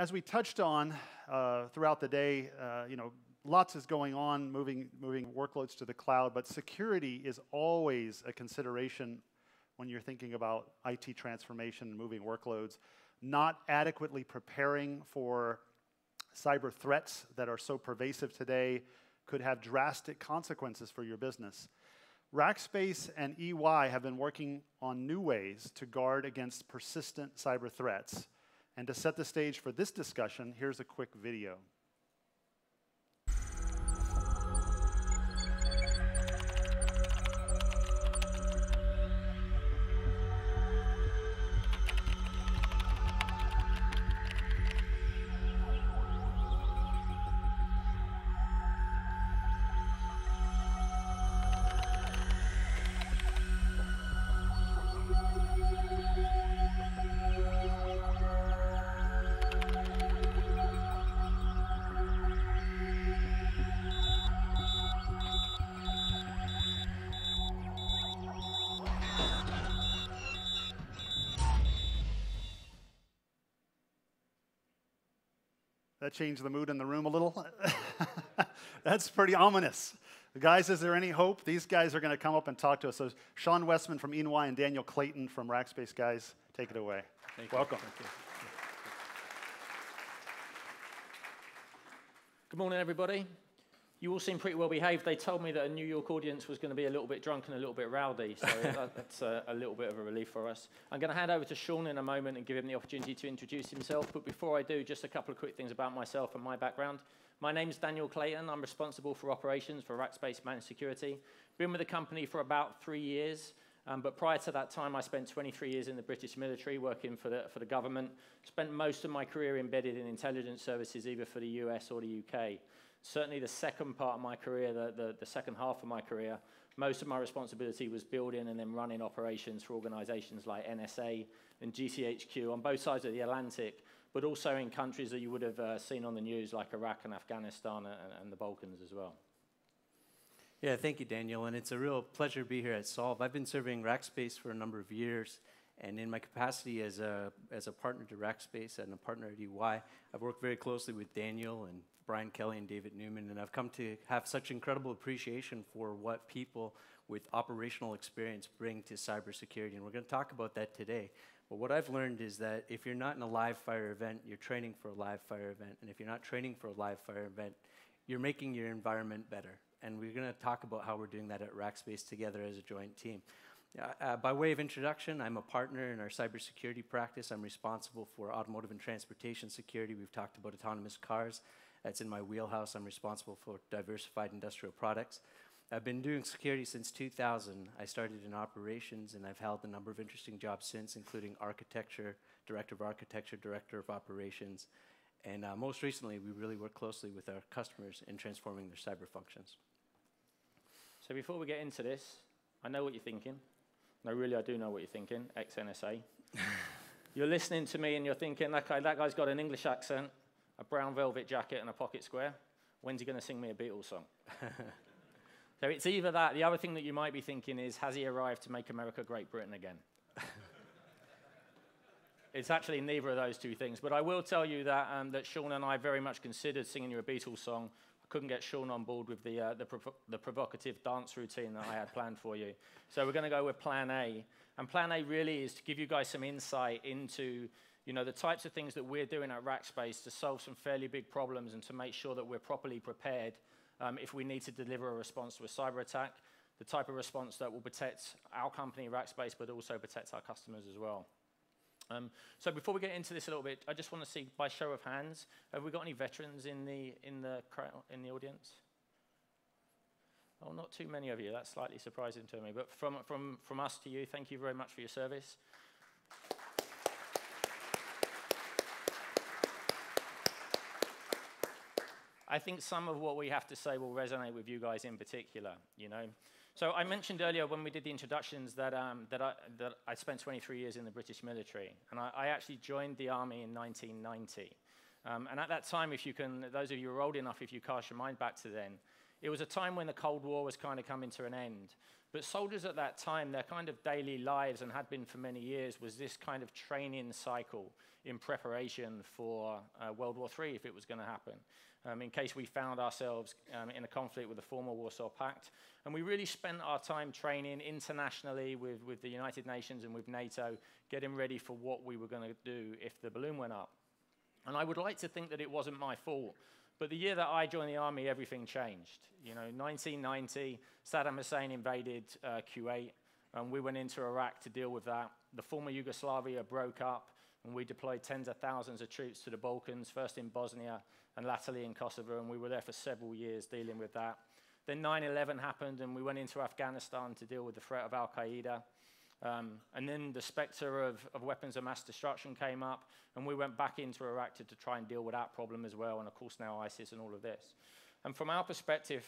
as we touched on throughout the day, lots is going on, moving workloads to the cloud, but security is always a consideration when you're thinking about IT transformation and moving workloads. Not adequately preparing for cyber threats that are so pervasive today could have drastic consequences for your business. Rackspace and EY have been working on new ways to guard against persistent cyber threats. And to set the stage for this discussion, here's a quick video. That changed the mood in the room a little. That's pretty ominous. Guys, is there any hope? These guys are going to come up and talk to us. So Sean Westman from EY and Daniel Clayton from Rackspace, guys, take it away. Welcome. Thank you. Good morning, everybody. You all seem pretty well behaved. They told me that a New York audience was going to be a little bit drunk and a little bit rowdy, so that's a little bit of a relief for us. I'm going to hand over to Sean in a moment and give him the opportunity to introduce himself, but before I do, just a couple of quick things about myself and my background. My name's Daniel Clayton. I'm responsible for operations for Rackspace Managed Security. Been with the company for about 3 years, but prior to that time, I spent 23 years in the British military working for the government. Spent most of my career embedded in intelligence services, either for the US or the UK. Certainly the second part of my career, the second half of my career, most of my responsibility was building and then running operations for organizations like NSA and GCHQ on both sides of the Atlantic, but also in countries that you would have seen on the news like Iraq and Afghanistan and the Balkans as well. Yeah, thank you, Daniel, and it's a real pleasure to be here at Solve. I've been serving Rackspace for a number of years, and in my capacity as a partner to Rackspace and a partner at EY, I've worked very closely with Daniel and Brian Kelly and David Newman, and I've come to have such incredible appreciation for what people with operational experience bring to cybersecurity, and we're going to talk about that today. But what I've learned is that if you're not in a live fire event, you're training for a live fire event, and if you're not training for a live fire event, you're making your environment better, and we're going to talk about how we're doing that at Rackspace together as a joint team. By way of introduction, I'm a partner in our cybersecurity practice. I'm responsible for automotive and transportation security. We've talked about autonomous cars. That's in my wheelhouse. I'm responsible for diversified industrial products. I've been doing security since 2000. I started in operations, and I've held a number of interesting jobs since, including architecture, director of operations, and most recently, we really work closely with our customers in transforming their cyber functions. So before we get into this, I know what you're thinking. No, really, I do know what you're thinking, ex-NSA. You're listening to me, and you're thinking, okay, that guy's got an English accent, a brown velvet jacket and a pocket square. When's he going to sing me a Beatles song? So it's either that. The other thing that you might be thinking is, has he arrived to make America Great Britain again? It's actually neither of those two things. But I will tell you that, that Sean and I very much considered singing you a Beatles song. I couldn't get Sean on board with the provocative dance routine that I had planned for you. So we're going to go with Plan A. And Plan A really is to give you guys some insight into the types of things that we're doing at Rackspace to solve some fairly big problems and to make sure that we're properly prepared if we need to deliver a response to a cyber attack, the type of response that will protect our company, Rackspace, but also protect our customers as well. So before we get into this a little bit, I just want to see, by show of hands, have we got any veterans in the audience? Oh, not too many of you. That's slightly surprising to me. But from us to you, thank you very much for your service. I think some of what we have to say will resonate with you guys in particular, So I mentioned earlier when we did the introductions that I spent 23 years in the British military, and I actually joined the Army in 1990. And at that time, those of you who are old enough, if you cast your mind back to then, it was a time when the Cold War was kind of coming to an end. But soldiers at that time, their kind of daily lives, and had been for many years, was this kind of training cycle in preparation for World War III, if it was going to happen, in case we found ourselves in a conflict with the former Warsaw Pact. And we really spent our time training internationally with the United Nations and with NATO, getting ready for what we were going to do if the balloon went up. And I would like to think that it wasn't my fault. But the year that I joined the army, everything changed. 1990, Saddam Hussein invaded Kuwait, and we went into Iraq to deal with that. The former Yugoslavia broke up, and we deployed tens of thousands of troops to the Balkans, first in Bosnia and latterly in Kosovo, and we were there for several years dealing with that. Then 9/11 happened, and we went into Afghanistan to deal with the threat of Al-Qaeda. And then the specter of weapons of mass destruction came up, and we went back into Iraq to try and deal with that problem as well, and of course now ISIS and all of this. And from our perspective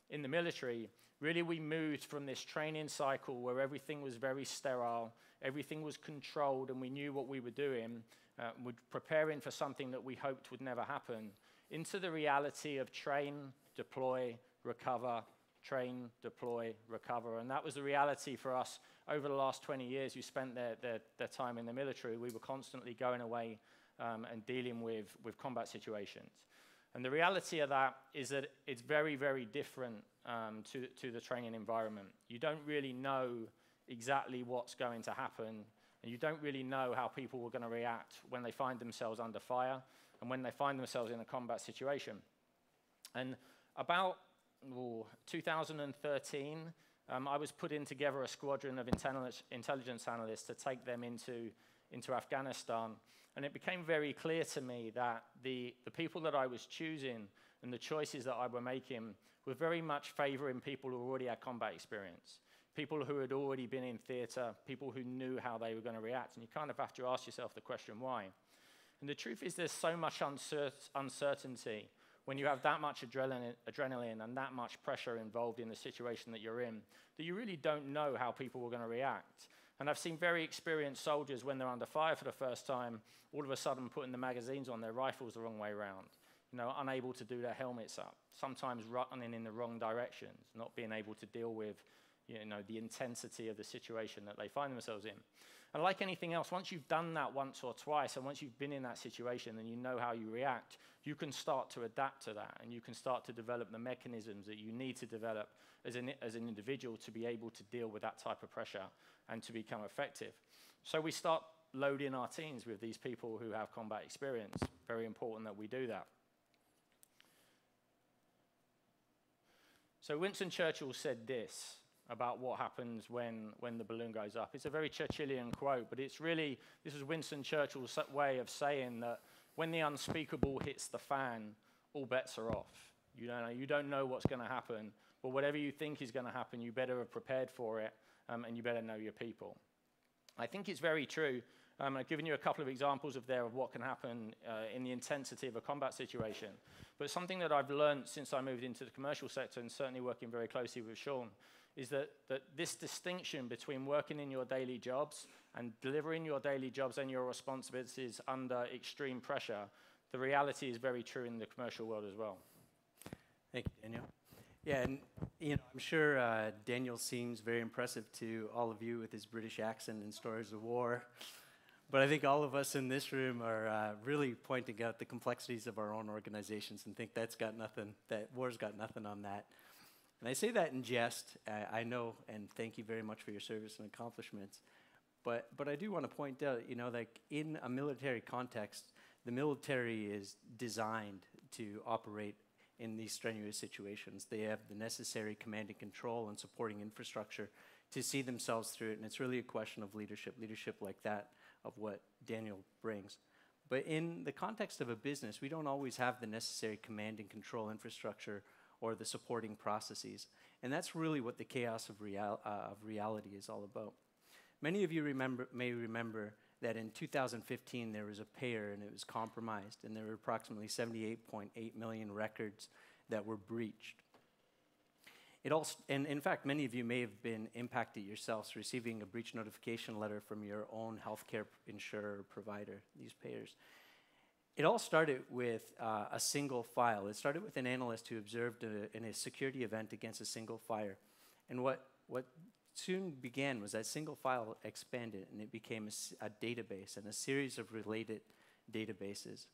in the military, really we moved from this training cycle where everything was very sterile, everything was controlled, and we knew what we were doing, we're preparing for something that we hoped would never happen, into the reality of train, deploy, recover, train, deploy, recover. And that was the reality for us over the last 20 years who spent their time in the military. We were constantly going away and dealing with combat situations. And the reality of that is that it's very, very different to the training environment. You don't really know exactly what's going to happen, and you don't really know how people are going to react when they find themselves under fire and when they find themselves in a combat situation. And about 2013, I was putting together a squadron of intelligence analysts to take them into Afghanistan. And it became very clear to me that the people that I was choosing and the choices that I were making were very much favoring people who already had combat experience, people who had already been in theater, people who knew how they were going to react. And you kind of have to ask yourself the question, why? And the truth is there's so much uncertainty when you have that much adrenaline and that much pressure involved in the situation that you're in, that you really don't know how people are going to react. And I've seen very experienced soldiers, when they're under fire for the first time, all of a sudden putting the magazines on their rifles the wrong way around, unable to do their helmets up, sometimes running in the wrong directions, not being able to deal with the intensity of the situation that they find themselves in. And like anything else, once you've done that once or twice, and once you've been in that situation and you know how you react, you can start to adapt to that, and you can start to develop the mechanisms that you need to develop as an individual to be able to deal with that type of pressure and to become effective. So we start loading our teams with these people who have combat experience. Very important that we do that. So Winston Churchill said this about what happens when the balloon goes up. It's a very Churchillian quote, but this is Winston Churchill's way of saying that when the unspeakable hits the fan, all bets are off. You don't know what's going to happen, but whatever you think is going to happen, you better have prepared for it, and you better know your people. I think it's very true. I've given you a couple of examples of what can happen in the intensity of a combat situation. But something that I've learned since I moved into the commercial sector, and certainly working very closely with Sean, is that this distinction between working in your daily jobs and delivering your daily jobs and your responsibilities under extreme pressure, the reality is very true in the commercial world as well. Thank you, Daniel. Yeah, and I'm sure Daniel seems very impressive to all of you with his British accent and stories of war. But I think all of us in this room are really pointing out the complexities of our own organizations and think that war's got nothing on that. And I say that in jest. I know, and thank you very much for your service and accomplishments. But I do want to point out, like in a military context, the military is designed to operate in these strenuous situations. They have the necessary command and control and supporting infrastructure to see themselves through it. And it's really a question of leadership like that, of what Daniel brings. But in the context of a business, we don't always have the necessary command and control infrastructure or the supporting processes. And that's really what the chaos of reality is all about. Many of you may remember that in 2015 there was a payer and it was compromised, and there were approximately 78.8 million records that were breached. And in fact, many of you may have been impacted yourselves receiving a breach notification letter from your own healthcare insurer or provider, these payers. It all started with a single file. It started with an analyst who observed in a security event against a single fire. And what soon began was that single file expanded, and it became a database and a series of related databases.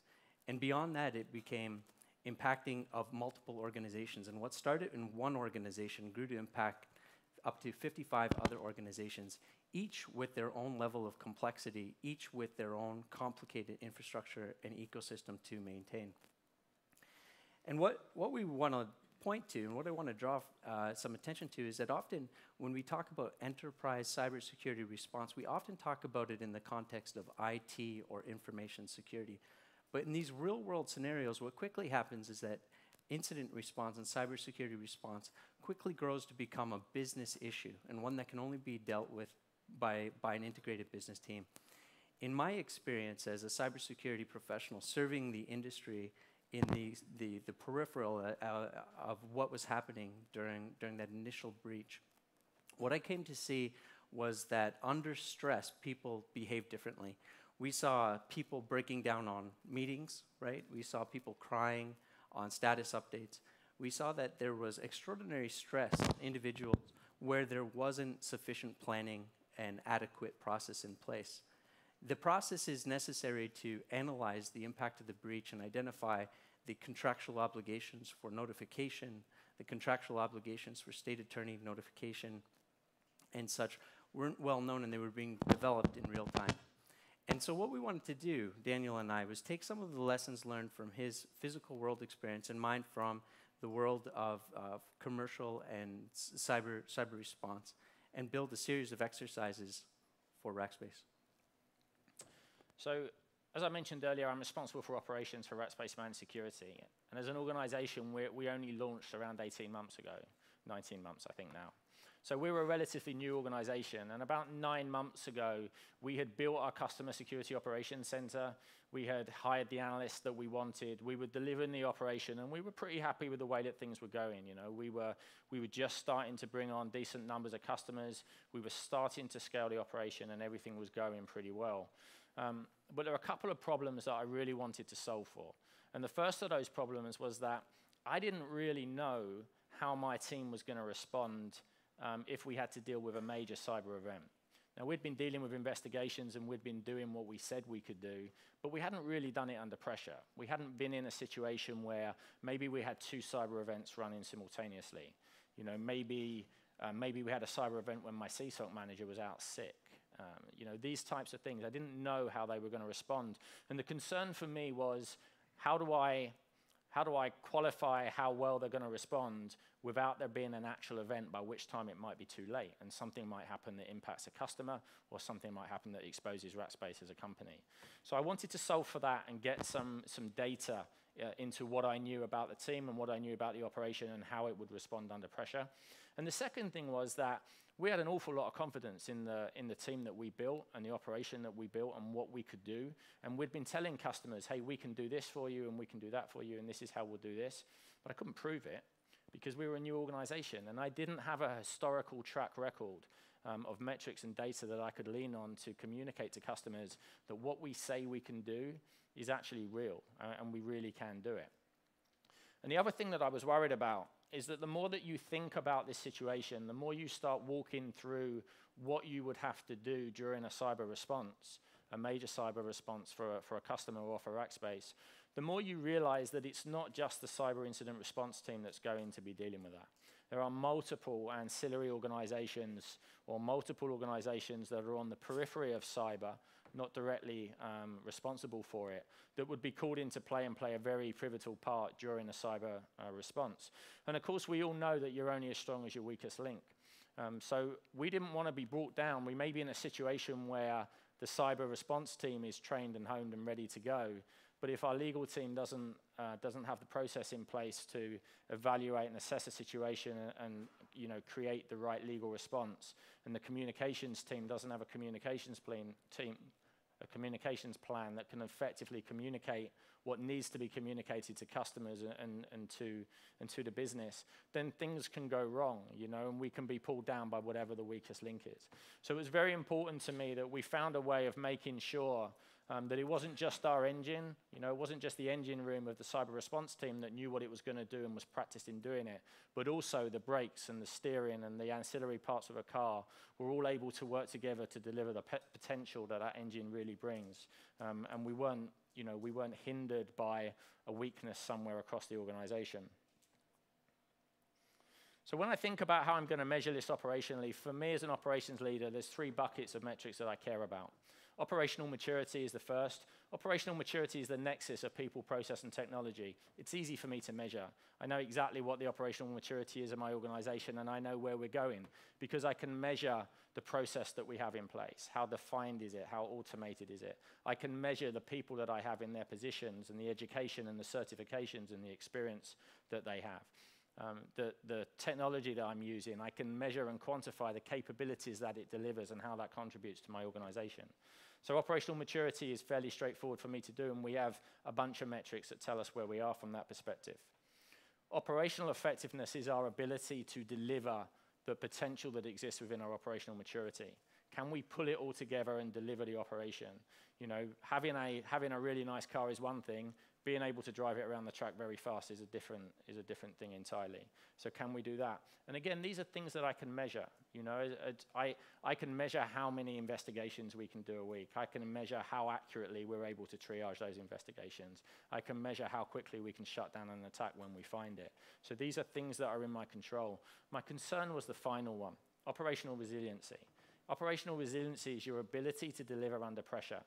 And beyond that, it became impacting of multiple organizations. And what started in one organization grew to impact up to 55 other organizations, each with their own level of complexity, each with their own complicated infrastructure and ecosystem to maintain. And what we want to point to, and what I want to draw some attention to, is that often when we talk about enterprise cybersecurity response, we often talk about it in the context of IT or information security. But in these real-world scenarios, what quickly happens is that incident response and cybersecurity response quickly grows to become a business issue, and one that can only be dealt with by an integrated business team. In my experience as a cybersecurity professional serving the industry in the peripheral of what was happening during that initial breach, what I came to see was that under stress, people behave differently. We saw people breaking down on meetings, right? We saw people crying on status updates. We saw that there was extraordinary stress on individuals where there wasn't sufficient planning and adequate process in place. The process is necessary to analyze the impact of the breach and identify the contractual obligations for notification, the contractual obligations for state attorney notification, and such weren't well known, and they were being developed in real time. And so what we wanted to do, Daniel and I, was take some of the lessons learned from his physical world experience and mine from the world of commercial and cyber response, and build a series of exercises for Rackspace. So, as I mentioned earlier, I'm responsible for operations for Rackspace Managed Security. And as an organization, we only launched around 18 months ago, 19 months, I think now. So we were a relatively new organization, and about 9 months ago, we had built our customer security operations center. We had hired the analysts that we wanted. We were delivering the operation, and we were pretty happy with the way that things were going. You know, we were just starting to bring on decent numbers of customers. We were starting to scale the operation, and everything was going pretty well. But there are a couple of problems that I really wanted to solve for. And the first of those problems was that I didn't really know how my team was going to respond if we had to deal with a major cyber event. Now, we'd been dealing with investigations and we'd been doing what we said we could do, but we hadn't really done it under pressure. We hadn't been in a situation where maybe we had 2 cyber events running simultaneously. You know, maybe we had a cyber event when my CSOC manager was out sick. You know, these types of things. I didn't know how they were going to respond. And the concern for me was, how do I qualify how well they're going to respond without there being an actual event by which time it might be too late and something might happen that impacts a customer or something might happen that exposes Rackspace as a company. So I wanted to solve for that and get some data into what I knew about the team and what I knew about the operation and how it would respond under pressure. And the second thing was that we had an awful lot of confidence in the team that we built and the operation that we built and what we could do. And we'd been telling customers, hey, we can do this for you and we can do that for you and this is how we'll do this. But I couldn't prove it because we were a new organization and I didn't have a historical track record of metrics and data that I could lean on to communicate to customers that what we say we can do is actually real and we really can do it. And the other thing that I was worried about is that the more that you think about this situation, the more you start walking through what you would have to do during a cyber response, a major cyber response for a customer or for Rackspace, the more you realize that it's not just the cyber incident response team that's going to be dealing with that. There are multiple ancillary organizations or multiple organizations that are on the periphery of cyber, not directly responsible for it, that would be called into play and play a very pivotal part during a cyber response. And of course, we all know that you're only as strong as your weakest link. So we didn't want to be brought down. We may be in a situation where the cyber response team is trained and honed and ready to go, but if our legal team doesn't have the process in place to evaluate and assess a situation and create the right legal response, and the communications team doesn't have a communications plan that can effectively communicate what needs to be communicated to customers and to the business, then things can go wrong, and we can be pulled down by whatever the weakest link is. So it was very important to me that we found a way of making sure that it wasn't just our engine, it wasn't just the engine room of the cyber response team that knew what it was going to do and was practiced in doing it, but also the brakes and the steering and the ancillary parts of a car were all able to work together to deliver the potential that that engine really brings. And we weren't hindered by a weakness somewhere across the organization. So when I think about how I'm going to measure this operationally, for me as an operations leader, there's 3 buckets of metrics that I care about. Operational maturity is the first. Operational maturity is the nexus of people, process, and technology. It's easy for me to measure. I know exactly what the operational maturity is in my organization, and I know where we're going because I can measure the process that we have in place. How defined is it? How automated is it? I can measure the people that I have in their positions and the education and the certifications and the experience that they have. The technology that I'm using, I can measure and quantify the capabilities that it delivers and how that contributes to my organization. So operational maturity is fairly straightforward for me to do, and we have a bunch of metrics that tell us where we are from that perspective. Operational effectiveness is our ability to deliver the potential that exists within our operational maturity. Can we pull it all together and deliver the operation? Having a really nice car is one thing. Being able to drive it around the track very fast is a different thing entirely. So can we do that? And again, these are things that I can measure. I can measure how many investigations we can do a week. I can measure how accurately we're able to triage those investigations. I can measure how quickly we can shut down an attack when we find it. So these are things that are in my control. My concern was the final one, operational resiliency. Operational resiliency is your ability to deliver under pressure.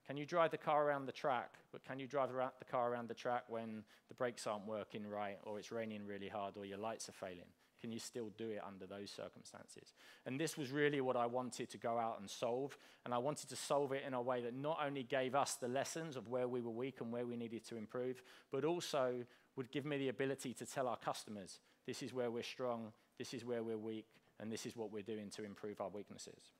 Can you drive the car around the track, but can you drive the car around the track when the brakes aren't working right, or it's raining really hard, or your lights are failing? Can you still do it under those circumstances? And this was really what I wanted to go out and solve, and I wanted to solve it in a way that not only gave us the lessons of where we were weak and where we needed to improve, but also would give me the ability to tell our customers, this is where we're strong, this is where we're weak, and this is what we're doing to improve our weaknesses.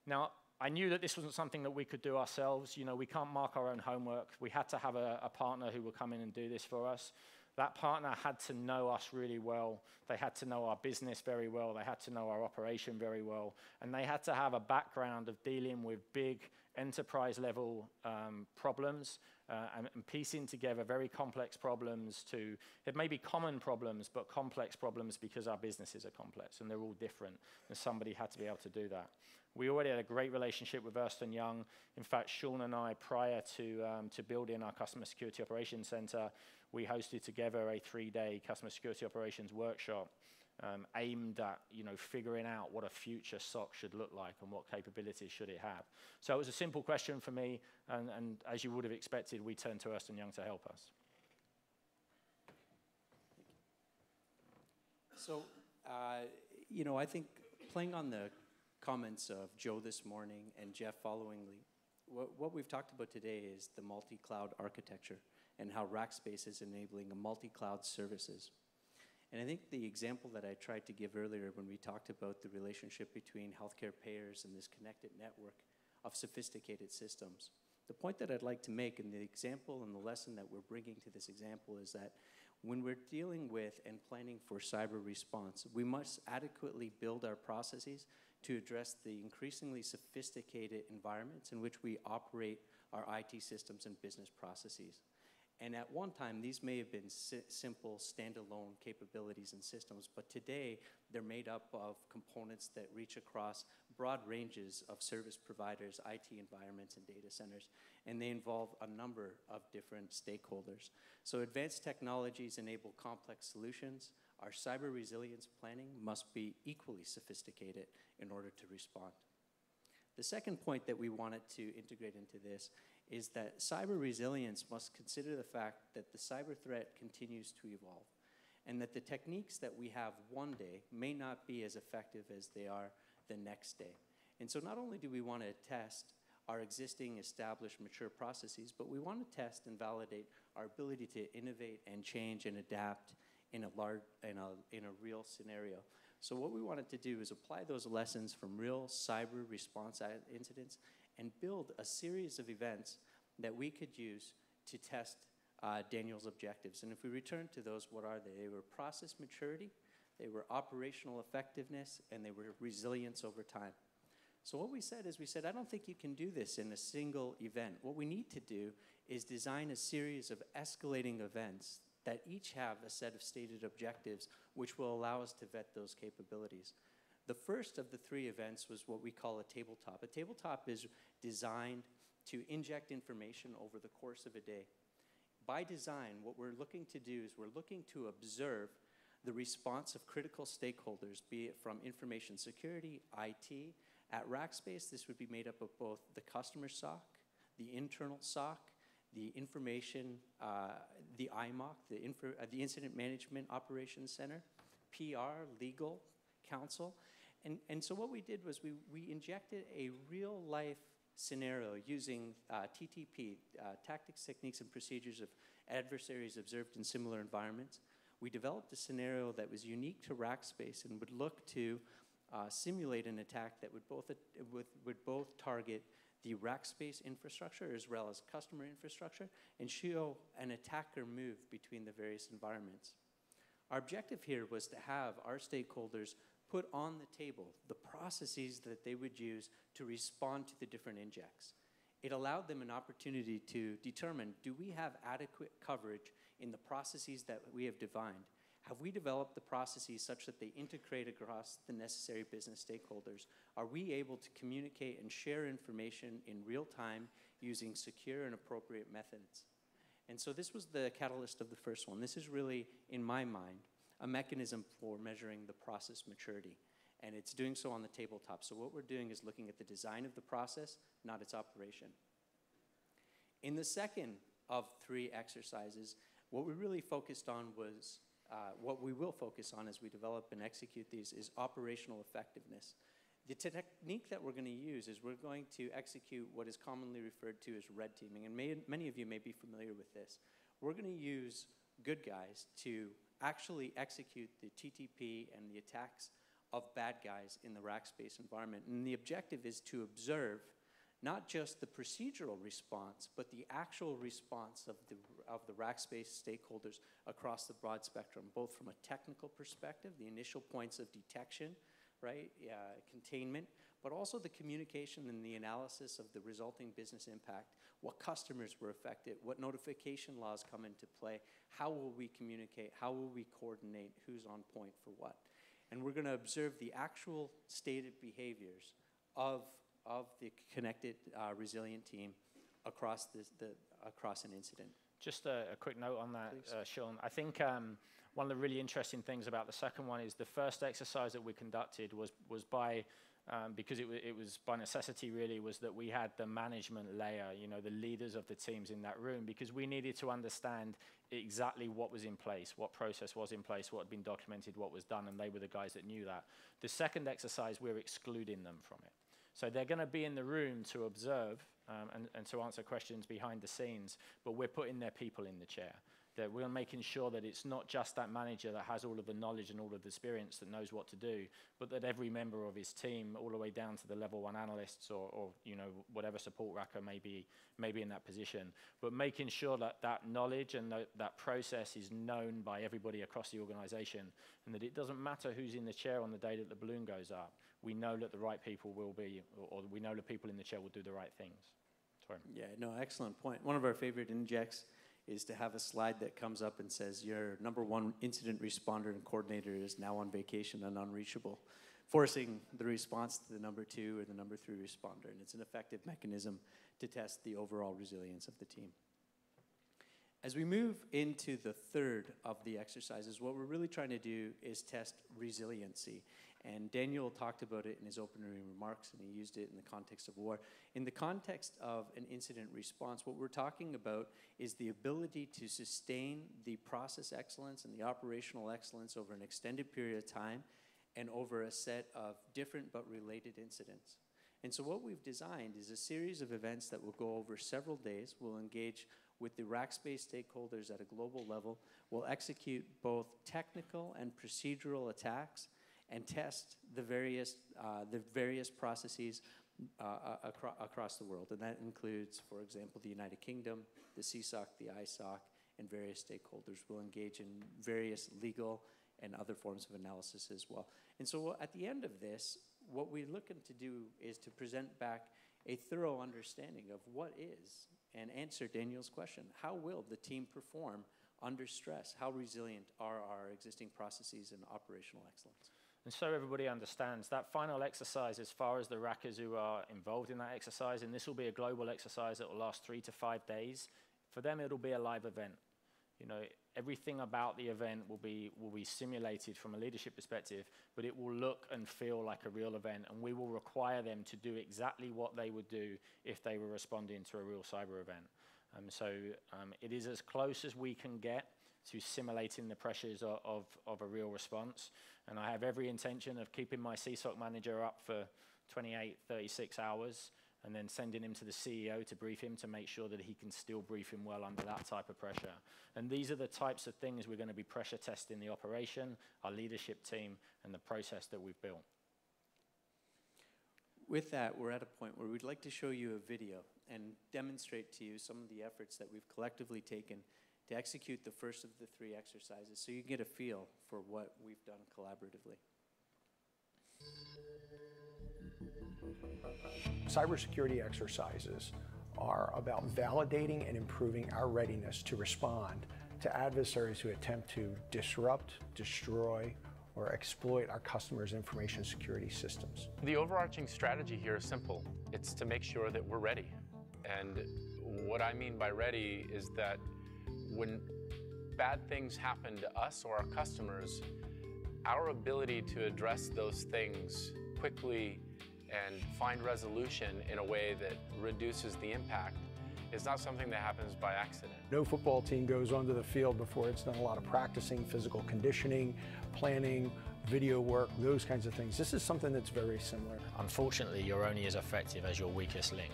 Now, I knew that this wasn't something that we could do ourselves. We can't mark our own homework. We had to have a partner who would come in and do this for us. That partner had to know us really well. They had to know our business very well. They had to know our operation very well. And they had to have a background of dealing with big enterprise-level problems and piecing together very complex problems to, it may be common problems, but complex problems because our businesses are complex and they're all different. And somebody had to be able to do that. We already had a great relationship with Ernst & Young. In fact, Sean and I, prior to building our Customer Security Operations Center, we hosted together a 3-day Customer Security Operations workshop aimed at figuring out what a future SOC should look like and what capabilities should it have. So it was a simple question for me, and as you would have expected, we turned to Ernst & Young to help us. So, I think playing on the comments of Joe this morning and Jeff followingly, what we've talked about today is the multi-cloud architecture and how Rackspace is enabling a multi-cloud services. And I think the example that I tried to give earlier when we talked about the relationship between healthcare payers and this connected network of sophisticated systems, the point that I'd like to make, and the example and the lesson that we're bringing to this example, is that when we're dealing with and planning for cyber response, we must adequately build our processes to address the increasingly sophisticated environments in which we operate our IT systems and business processes. And at one time, these may have been simple standalone capabilities and systems, but today they're made up of components that reach across broad ranges of service providers, IT environments, and data centers, and they involve a number of different stakeholders. So advanced technologies enable complex solutions. Our cyber resilience planning must be equally sophisticated in order to respond. The second point that we wanted to integrate into this is that cyber resilience must consider the fact that the cyber threat continues to evolve and that the techniques that we have one day may not be as effective as they are the next day. And so not only do we want to test our existing established mature processes, but we want to test and validate our ability to innovate and change and adapt in a real scenario. So what we wanted to do is apply those lessons from real cyber response incidents and build a series of events that we could use to test Daniel's objectives. And if we return to those, what are they? They were process maturity, they were operational effectiveness, and they were resilience over time. So what we said is, I don't think you can do this in a single event. What we need to do is design a series of escalating events that each have a set of stated objectives which will allow us to vet those capabilities. The first of the 3 events was what we call a tabletop. A tabletop is designed to inject information over the course of a day. By design, what we're looking to do is we're looking to observe the response of critical stakeholders, be it from information security, IT. At Rackspace, this would be made up of both the customer SOC, the internal SOC, the information, the IMOC, the Incident Management Operations Center, PR, legal, counsel. And so what we did was we injected a real-life scenario using TTP, tactics, techniques, and procedures of adversaries observed in similar environments. We developed a scenario that was unique to Rackspace and would look to simulate an attack that would both target the Rackspace infrastructure as well as customer infrastructure and show an attacker move between the various environments. Our objective here was to have our stakeholders put on the table the processes that they would use to respond to the different injects. It allowed them an opportunity to determine, do we have adequate coverage in the processes that we have defined? Have we developed the processes such that they integrate across the necessary business stakeholders? Are we able to communicate and share information in real time using secure and appropriate methods? And so this was the catalyst of the first one. This is really, in my mind, a mechanism for measuring the process maturity. And it's doing so on the tabletop. So what we're doing is looking at the design of the process, not its operation. In the second of 3 exercises, what we really focused on was, what we will focus on as we develop and execute these is operational effectiveness. The technique that we're going to use is we're going to execute what is commonly referred to as red teaming, and many of you may be familiar with this. We're going to use good guys to actually execute the TTP and the attacks of bad guys in the Rackspace environment. And the objective is to observe not just the procedural response, but the actual response of the Rackspace stakeholders across the broad spectrum, both from a technical perspective, the initial points of detection, right, containment, but also the communication and the analysis of the resulting business impact, what customers were affected, what notification laws come into play, how will we communicate, how will we coordinate, who's on point for what. And we're going to observe the actual stated behaviors of the connected, resilient team across across an incident. Just a quick note on that, Sean. I think one of the really interesting things about the second one is the first exercise that we conducted was by, because it was by necessity really, was that we had the management layer, you know, the leaders of the teams in that room, because we needed to understand exactly what was in place, what process was in place, what had been documented, what was done, and they were the guys that knew that. The second exercise, we're excluding them from it. So they're going to be in the room to observe and to answer questions behind the scenes, but we're putting their people in the chair. That we're making sure that it's not just that manager that has all of the knowledge and all of the experience that knows what to do, but that every member of his team, all the way down to the level 1 analysts or you know, whatever support racker may be in that position, but making sure that that knowledge and that process is known by everybody across the organization, and that it doesn't matter who's in the chair on the day that the balloon goes up. We know that the right people will be, or we know the people in the chair will do the right things. Sorry. Yeah, no, excellent point. One of our favorite injects is to have a slide that comes up and says your #1 incident responder and coordinator is now on vacation and unreachable, forcing the response to the #2 or the #3 responder. And it's an effective mechanism to test the overall resilience of the team. As we move into the third of the exercises, what we're really trying to do is test resiliency. And Daniel talked about it in his opening remarks, and he used it in the context of war. In the context of an incident response, what we're talking about is the ability to sustain the process excellence and the operational excellence over an extended period of time and over a set of different but related incidents. And so what we've designed is a series of events that will go over several days. We'll engage with the Rackspace stakeholders at a global level. We'll execute both technical and procedural attacks and test the various processes across the world. And that includes, for example, the United Kingdom, the CSOC, the ISOC, and various stakeholders. Will engage in various legal and other forms of analysis as well. And so at the end of this, what we're looking to do is to present back a thorough understanding of what is, and answer Daniel's question. How will the team perform under stress? How resilient are our existing processes and operational excellence? And so everybody understands, that final exercise, as far as the rackers who are involved in that exercise, and this will be a global exercise that will last 3 to 5 days, for them it'll be a live event. You know, everything about the event will be simulated from a leadership perspective, but it will look and feel like a real event, and we will require them to do exactly what they would do if they were responding to a real cyber event. It is as close as we can get to simulating the pressures of a real response. And I have every intention of keeping my CSOC manager up for 28, 36 hours, and then sending him to the CEO to brief him to make sure that he can still brief him well under that type of pressure. And these are the types of things we're going to be pressure testing the operation, our leadership team, and the process that we've built. With that, we're at a point where we'd like to show you a video and demonstrate to you some of the efforts that we've collectively taken to execute the first of the 3 exercises, so you can get a feel for what we've done collaboratively. Cybersecurity exercises are about validating and improving our readiness to respond to adversaries who attempt to disrupt, destroy, or exploit our customers' information security systems. The overarching strategy here is simple. It's to make sure that we're ready. And what I mean by ready is that when bad things happen to us or our customers, our ability to address those things quickly and find resolution in a way that reduces the impact is not something that happens by accident. No football team goes onto the field before it's done a lot of practicing, physical conditioning, planning, video work, those kinds of things. This is something that's very similar. Unfortunately, you're only as effective as your weakest link.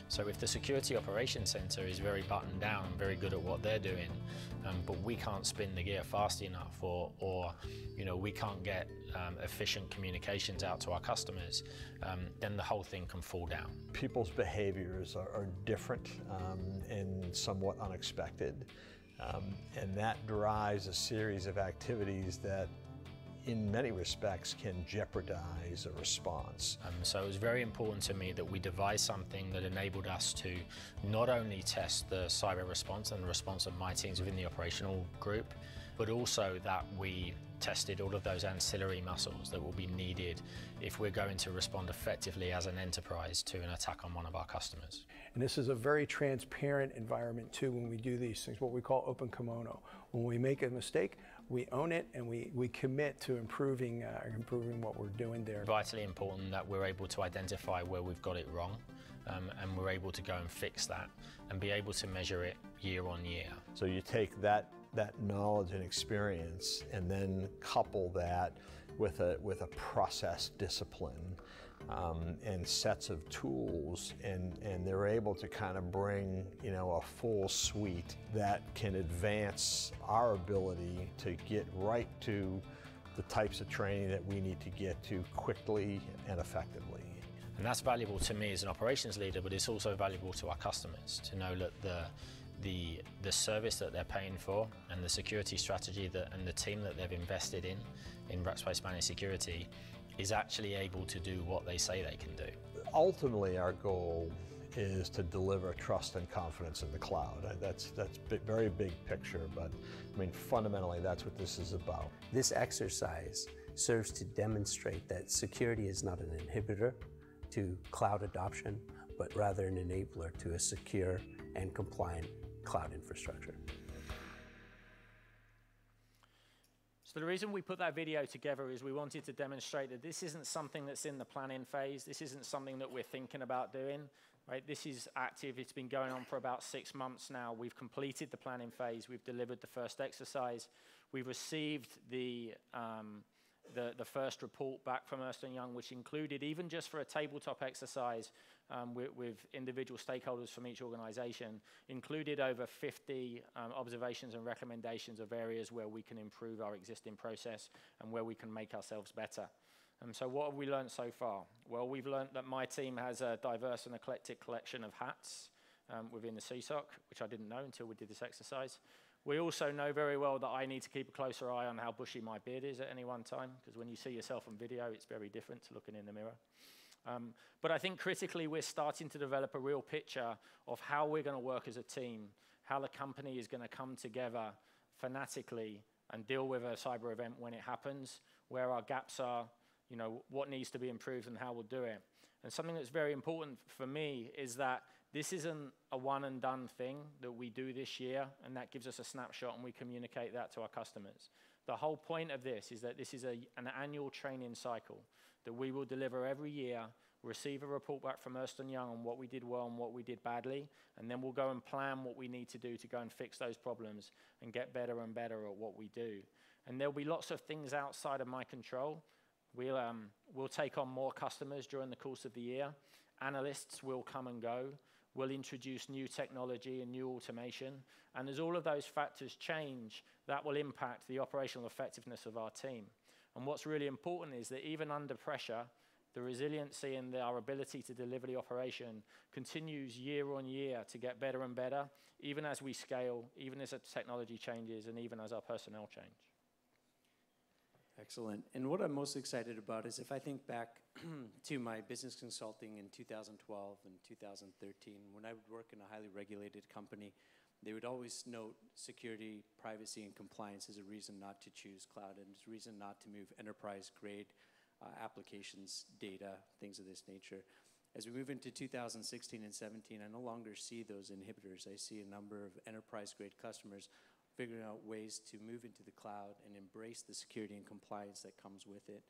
So if the Security Operations Center is very buttoned down, very good at what they're doing, but we can't spin the gear fast enough, or you know, we can't get efficient communications out to our customers, then the whole thing can fall down. People's behaviors are different and somewhat unexpected, and that drives a series of activities that in many respects can jeopardize a response. So it was very important to me that we devised something that enabled us to not only test the cyber response and the response of my teams within the operational group, but also that we tested all of those ancillary muscles that will be needed if we're going to respond effectively as an enterprise to an attack on one of our customers. And this is a very transparent environment too when we do these things, what we call open kimono. When we make a mistake, we own it and we commit to improving what we're doing there. Vitally important that we're able to identify where we've got it wrong, and we're able to go and fix that and be able to measure it year on year. So you take that knowledge and experience and then couple that with a process discipline and sets of tools, and they're able to kind of bring, you know, a full suite that can advance our ability to get right to the types of training that we need to get to quickly and effectively. And that's valuable to me as an operations leader, but it's also valuable to our customers to know that the service that they're paying for and the security strategy and the team that they've invested in Rackspace Managed Security is actually able to do what they say they can do. Ultimately, our goal is to deliver trust and confidence in the cloud. That's very big picture, but I mean, fundamentally, that's what this is about. This exercise serves to demonstrate that security is not an inhibitor to cloud adoption, but rather an enabler to a secure and compliant cloud infrastructure. So the reason we put that video together is we wanted to demonstrate that this isn't something that's in the planning phase. This isn't something that we're thinking about doing, right? This is active. It's been going on for about 6 months now. We've completed the planning phase. We've delivered the first exercise. We've received the first report back from Ernst & Young, which included, even just for a tabletop exercise with individual stakeholders from each organization, included over 50 observations and recommendations of areas where we can improve our existing process and where we can make ourselves better. So what have we learned so far? Well, we've learned that my team has a diverse and eclectic collection of hats within the CSOC, which I didn't know until we did this exercise. We also know very well that I need to keep a closer eye on how bushy my beard is at any one time, because when you see yourself on video, it's very different to looking in the mirror. But I think critically, we're starting to develop a real picture of how we're going to work as a team, how the company is going to come together fanatically and deal with a cyber event when it happens, where our gaps are, you know, what needs to be improved and how we'll do it. And something that's very important for me is that this isn't a one and done thing that we do this year, and that gives us a snapshot and we communicate that to our customers. The whole point of this is that this is an annual training cycle that we will deliver every year, receive a report back from Ernst & Young on what we did well and what we did badly, and then we'll go and plan what we need to do to go and fix those problems and get better and better at what we do. And there'll be lots of things outside of my control. We'll take on more customers during the course of the year. Analysts will come and go. We'll introduce new technology and new automation. And as all of those factors change, that will impact the operational effectiveness of our team. And what's really important is that even under pressure, the resiliency and our ability to deliver the operation continues year on year to get better and better, even as we scale, even as the technology changes, and even as our personnel change. Excellent. And what I'm most excited about is if I think back to my business consulting in 2012 and 2013, when I would work in a highly regulated company, they would always note security, privacy, and compliance as a reason not to choose cloud and as a reason not to move enterprise-grade applications, data, things of this nature. As we move into 2016 and 17, I no longer see those inhibitors. I see a number of enterprise-grade customers figuring out ways to move into the cloud and embrace the security and compliance that comes with it.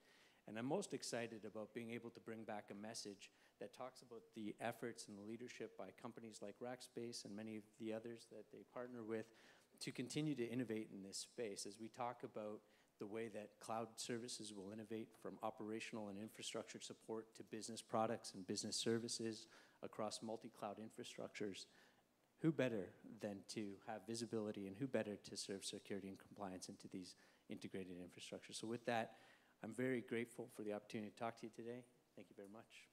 And I'm most excited about being able to bring back a message that talks about the efforts and the leadership by companies like Rackspace and many of the others that they partner with to continue to innovate in this space as we talk about the way that cloud services will innovate from operational and infrastructure support to business products and business services across multi-cloud infrastructures. Who better than to have visibility, and who better to serve security and compliance into these integrated infrastructures? So with that, I'm very grateful for the opportunity to talk to you today. Thank you very much.